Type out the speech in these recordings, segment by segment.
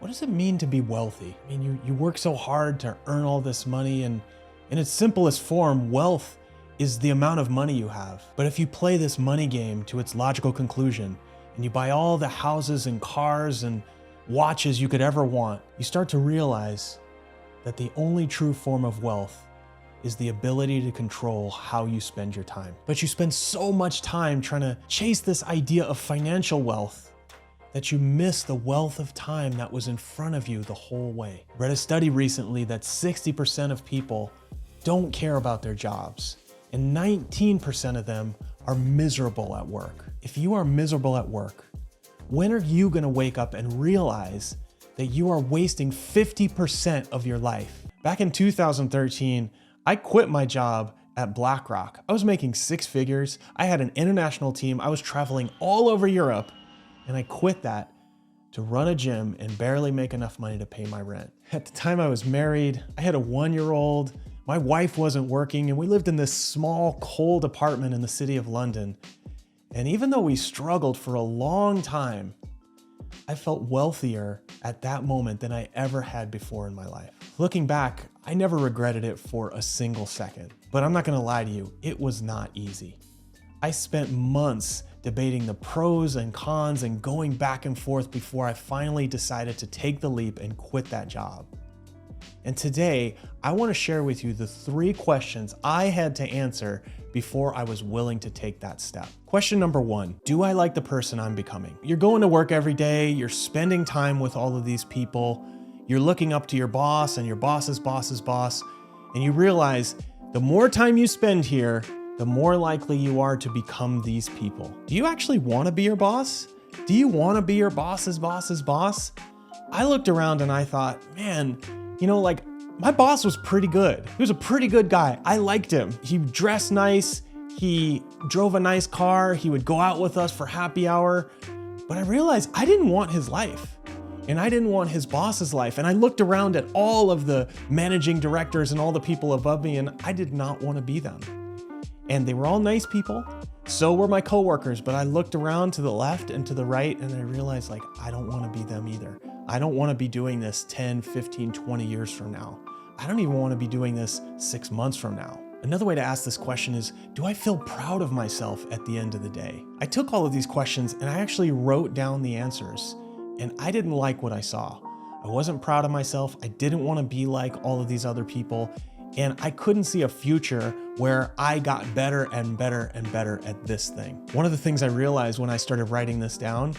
what does it mean to be wealthy? I mean, you work so hard to earn all this money, and in its simplest form, wealth is the amount of money you have. But if you play this money game to its logical conclusion, and you buy all the houses and cars and watches you could ever want, you start to realize that the only true form of wealth is the ability to control how you spend your time. But you spend so much time trying to chase this idea of financial wealth that you miss the wealth of time that was in front of you the whole way. I read a study recently that 60% of people don't care about their jobs, and 19% of them are miserable at work. If you are miserable at work, when are you gonna wake up and realize that you are wasting 50% of your life? Back in 2013, I quit my job at BlackRock. I was making 6 figures. I had an international team. I was traveling all over Europe, and I quit that to run a gym and barely make enough money to pay my rent. At the time I was married, I had a 1-year-old, my wife wasn't working, and we lived in this small, cold apartment in the city of London. And even though we struggled for a long time, I felt wealthier at that moment than I ever had before in my life. Looking back, I never regretted it for a single second. But I'm not gonna lie to you, it was not easy. I spent months debating the pros and cons and going back and forth before I finally decided to take the leap and quit that job. And today, I want to share with you the 3 questions I had to answer before I was willing to take that step. Question number 1, do I like the person I'm becoming? You're going to work every day, you're spending time with all of these people, you're looking up to your boss and your boss's boss's boss, and you realize the more time you spend here, the more likely you are to become these people. Do you actually want to be your boss? Do you want to be your boss's boss's boss? I looked around and I thought, man, my boss was pretty good. He was a pretty good guy. I liked him. He dressed nice. He drove a nice car. He would go out with us for happy hour. But I realized I didn't want his life. And I didn't want his boss's life. And I looked around at all of the managing directors and all the people above me, and I did not want to be them. And they were all nice people. So were my coworkers. But I looked around to the left and to the right, and I realized, I don't want to be them either. I don't want to be doing this 10, 15, 20 years from now. I don't even want to be doing this 6 months from now. Another way to ask this question is, do I feel proud of myself at the end of the day? I took all of these questions and I actually wrote down the answers, and I didn't like what I saw. I wasn't proud of myself. I didn't want to be like all of these other people. And I couldn't see a future where I got better and better and better at this thing. One of the things I realized when I started writing this down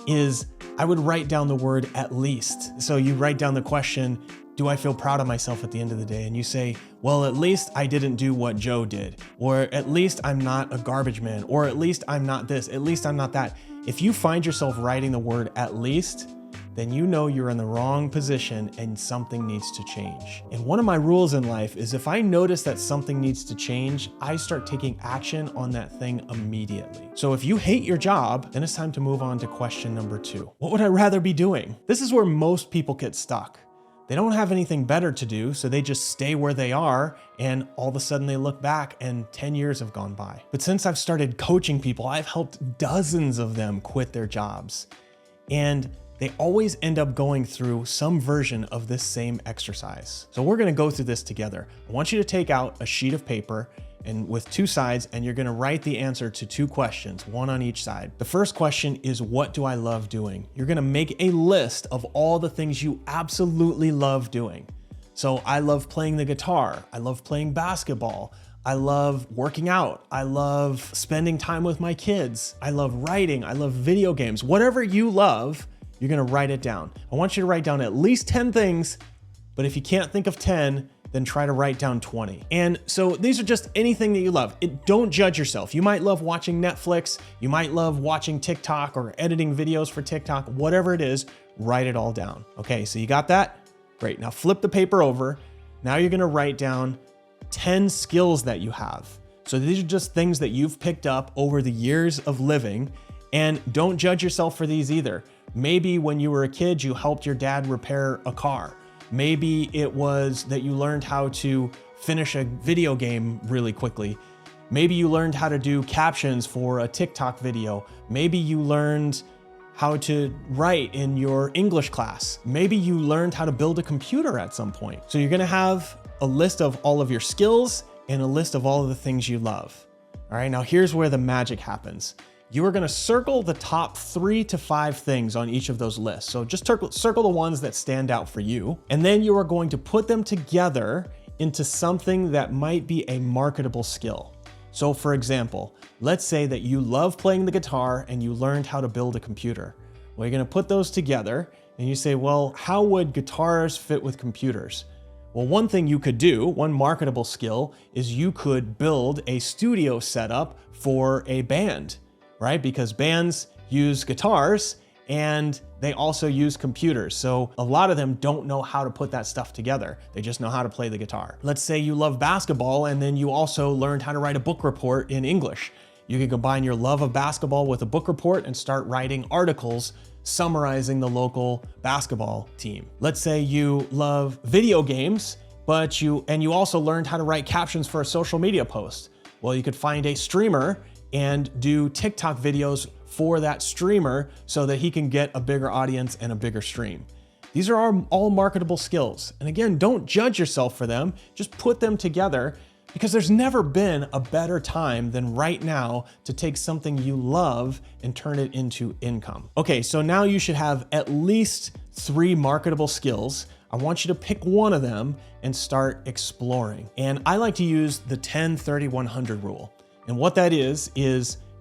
is I would write down the word "at least." So you write down the question, do I feel proud of myself at the end of the day? And you say, well, at least I didn't do what Joe did, or at least I'm not a garbage man, or at least I'm not this, at least I'm not that. If you find yourself writing the word "at least," then you know you're in the wrong position and something needs to change. And one of my rules in life is if I notice that something needs to change, I start taking action on that thing immediately. So if you hate your job, then it's time to move on to question number 2. What would I rather be doing? This is where most people get stuck. They don't have anything better to do, so they just stay where they are, and all of a sudden they look back and 10 years have gone by. But since I've started coaching people, I've helped dozens of them quit their jobs. And they always end up going through some version of this same exercise. So we're gonna go through this together. I want you to take out a sheet of paper and with 2 sides, and you're gonna write the answer to 2 questions, 1 on each side. The first question is, what do I love doing? You're gonna make a list of all the things you absolutely love doing. So I love playing the guitar. I love playing basketball. I love working out. I love spending time with my kids. I love writing. I love video games. Whatever you love, you're gonna write it down. I want you to write down at least 10 things, but if you can't think of 10, then try to write down 20. And so these are just anything that you love. Don't judge yourself. You might love watching Netflix, you might love watching TikTok or editing videos for TikTok, whatever it is, write it all down. Okay, so you got that? Great, now flip the paper over. Now you're gonna write down 10 skills that you have. So these are just things that you've picked up over the years of living, and don't judge yourself for these either. Maybe when you were a kid, you helped your dad repair a car. Maybe it was that you learned how to finish a video game really quickly. Maybe you learned how to do captions for a TikTok video. Maybe you learned how to write in your English class. Maybe you learned how to build a computer at some point. So you're gonna have a list of all of your skills and a list of all of the things you love. All right, now here's where the magic happens. You are gonna circle the top 3 to 5 things on each of those lists. So just circle the ones that stand out for you. And then you are going to put them together into something that might be a marketable skill. So for example, let's say that you love playing the guitar and you learned how to build a computer. Well, you're gonna put those together and you say, well, how would guitars fit with computers? Well, one thing you could do, one marketable skill, is you could build a studio setup for a band, right? Because bands use guitars and they also use computers. So a lot of them don't know how to put that stuff together. They just know how to play the guitar. Let's say you love basketball and then you also learned how to write a book report in English. You can combine your love of basketball with a book report and start writing articles summarizing the local basketball team. Let's say you love video games, but you also learned how to write captions for a social media post. Well, you could find a streamer and do TikTok videos for that streamer so that he can get a bigger audience and a bigger stream. These are all marketable skills. And again, don't judge yourself for them, just put them together, because there's never been a better time than right now to take something you love and turn it into income. Okay, so now you should have at least 3 marketable skills. I want you to pick one of them and start exploring. And I like to use the 10-30-100 rule. And what that is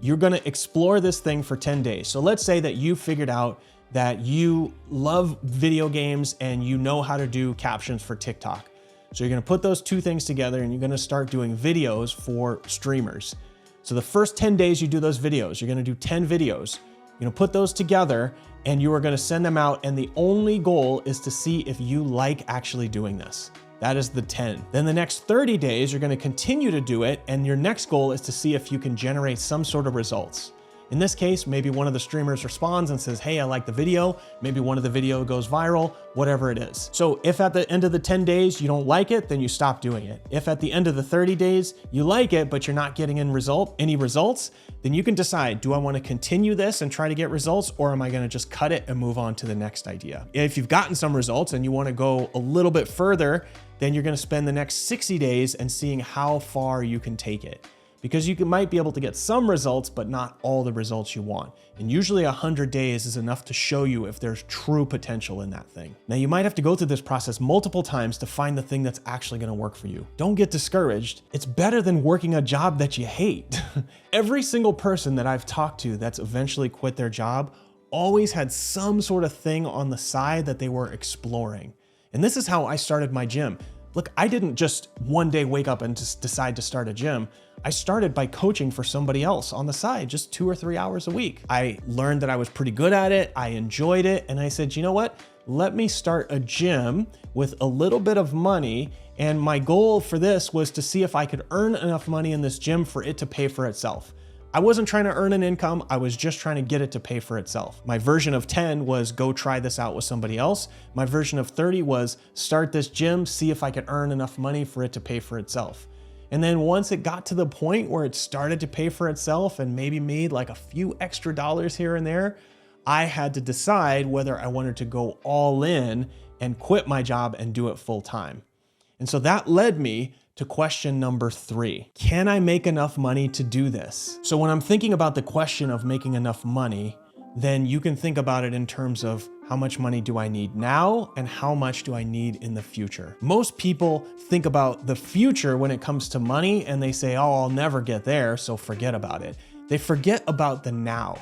you're gonna explore this thing for 10 days. So let's say that you figured out that you love video games and you know how to do captions for TikTok. So you're gonna put those 2 things together and you're gonna start doing videos for streamers. So the first 10 days you do those videos, you're gonna do 10 videos. You're gonna put those together and you are gonna send them out, and the only goal is to see if you like actually doing this. That is the 10. Then the next 30 days, you're gonna continue to do it, and your next goal is to see if you can generate some sort of results. In this case, maybe one of the streamers responds and says, hey, I like the video. Maybe one of the video goes viral, whatever it is. So if at the end of the 10 days you don't like it, then you stop doing it. If at the end of the 30 days you like it, but you're not getting any results, then you can decide, do I want to continue this and try to get results, or am I going to just cut it and move on to the next idea? If you've gotten some results and you want to go a little bit further, then you're going to spend the next 60 days and seeing how far you can take it. Because you might be able to get some results, but not all the results you want. And usually 100 days is enough to show you if there's true potential in that thing. Now, you might have to go through this process multiple times to find the thing that's actually gonna work for you. Don't get discouraged. It's better than working a job that you hate. Every single person that I've talked to that's eventually quit their job always had some sort of thing on the side that they were exploring. And this is how I started my gym. Look, I didn't just one day wake up and just decide to start a gym. I started by coaching for somebody else on the side, just 2 or 3 hours a week. I learned that I was pretty good at it. I enjoyed it. And I said, you know what? Let me start a gym with a little bit of money. And my goal for this was to see if I could earn enough money in this gym for it to pay for itself. I wasn't trying to earn an income. I was just trying to get it to pay for itself. My version of 10 was go try this out with somebody else. My version of 30 was start this gym, see if I could earn enough money for it to pay for itself. And then once it got to the point where it started to pay for itself and maybe made like a few extra dollars here and there, I had to decide whether I wanted to go all in and quit my job and do it full time. And so that led me to question number 3. Can I make enough money to do this? So when I'm thinking about the question of making enough money, then you can think about it in terms of how much money do I need now and how much do I need in the future? Most people think about the future when it comes to money and they say, oh, I'll never get there, so forget about it. They forget about the now.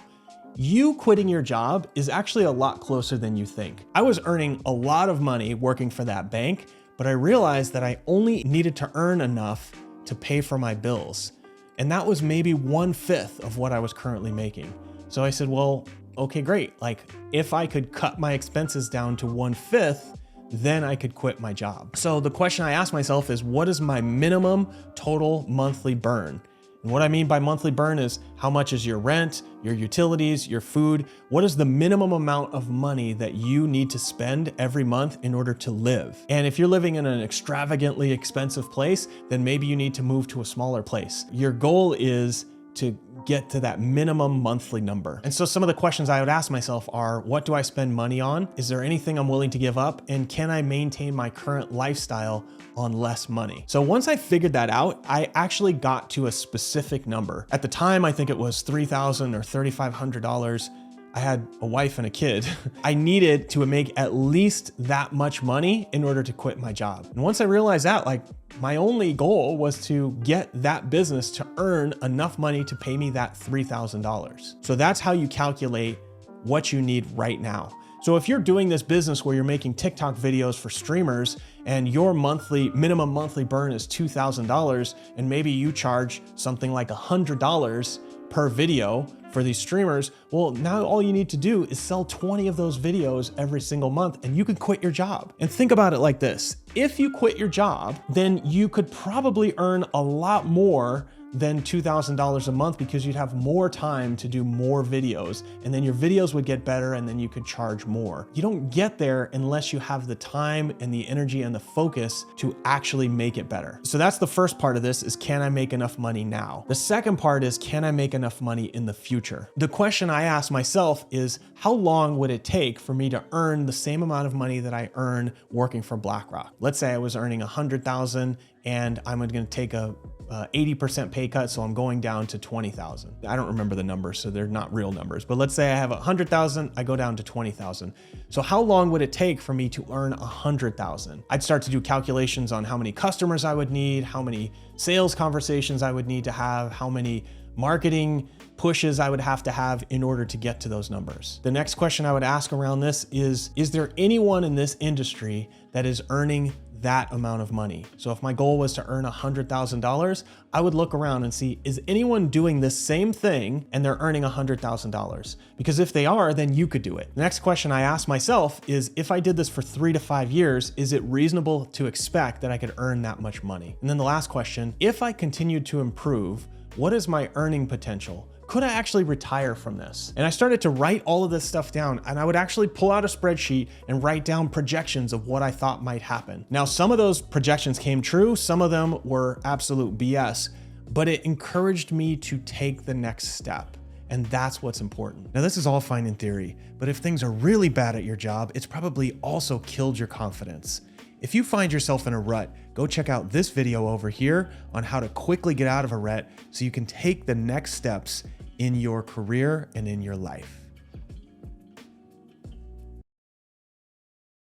You quitting your job is actually a lot closer than you think. I was earning a lot of money working for that bank, but I realized that I only needed to earn enough to pay for my bills. And that was maybe 1/5 of what I was currently making. So I said, well, okay, great. Like if I could cut my expenses down to 1/5, then I could quit my job. So the question I asked myself is, what is my minimum total monthly burn? And what I mean by monthly burn is how much is your rent, your utilities, your food? What is the minimum amount of money that you need to spend every month in order to live? And if you're living in an extravagantly expensive place, then maybe you need to move to a smaller place. Your goal is to get to that minimum monthly number. And so some of the questions I would ask myself are, what do I spend money on? Is there anything I'm willing to give up? And can I maintain my current lifestyle on less money? So once I figured that out, I actually got to a specific number. At the time, I think it was $3,000 or $3,500. I had a wife and a kid. I needed to make at least that much money in order to quit my job. And once I realized that, like, my only goal was to get that business to earn enough money to pay me that $3,000. So that's how you calculate what you need right now. So if you're doing this business where you're making TikTok videos for streamers and your minimum monthly burn is $2,000, and maybe you charge something like $100 per video for these streamers, well, now all you need to do is sell 20 of those videos every single month and you could quit your job. And think about it like this. If you quit your job, then you could probably earn a lot more than $2,000 a month because you'd have more time to do more videos, and then your videos would get better and then you could charge more. You don't get there unless you have the time and the energy and the focus to actually make it better. So that's the first part of this, is can I make enough money now? The second part is, can I make enough money in the future? The question I ask myself is, how long would it take for me to earn the same amount of money that I earn working for BlackRock? Let's say I was earning $100,000 and I'm going to take a 80% pay cut, so I'm going down to 20,000. I don't remember the numbers, so they're not real numbers, but let's say I have 100,000, I go down to 20,000. So how long would it take for me to earn 100,000? I'd start to do calculations on how many customers I would need, how many sales conversations I would need to have, how many marketing pushes I would have to have in order to get to those numbers. The next question I would ask around this is there anyone in this industry that is earning that amount of money? So if my goal was to earn $100,000, I would look around and see, is anyone doing this same thing and they're earning $100,000? Because if they are, then you could do it. The next question I ask myself is, if I did this for 3 to 5 years, is it reasonable to expect that I could earn that much money? And then the last question, if I continued to improve, what is my earning potential? Could I actually retire from this? And I started to write all of this stuff down, and I would actually pull out a spreadsheet and write down projections of what I thought might happen. Now, some of those projections came true, some of them were absolute BS, but it encouraged me to take the next step. And that's what's important. Now, this is all fine in theory, but if things are really bad at your job, it's probably also killed your confidence. If you find yourself in a rut, go check out this video over here on how to quickly get out of a rut so you can take the next steps in your career and in your life.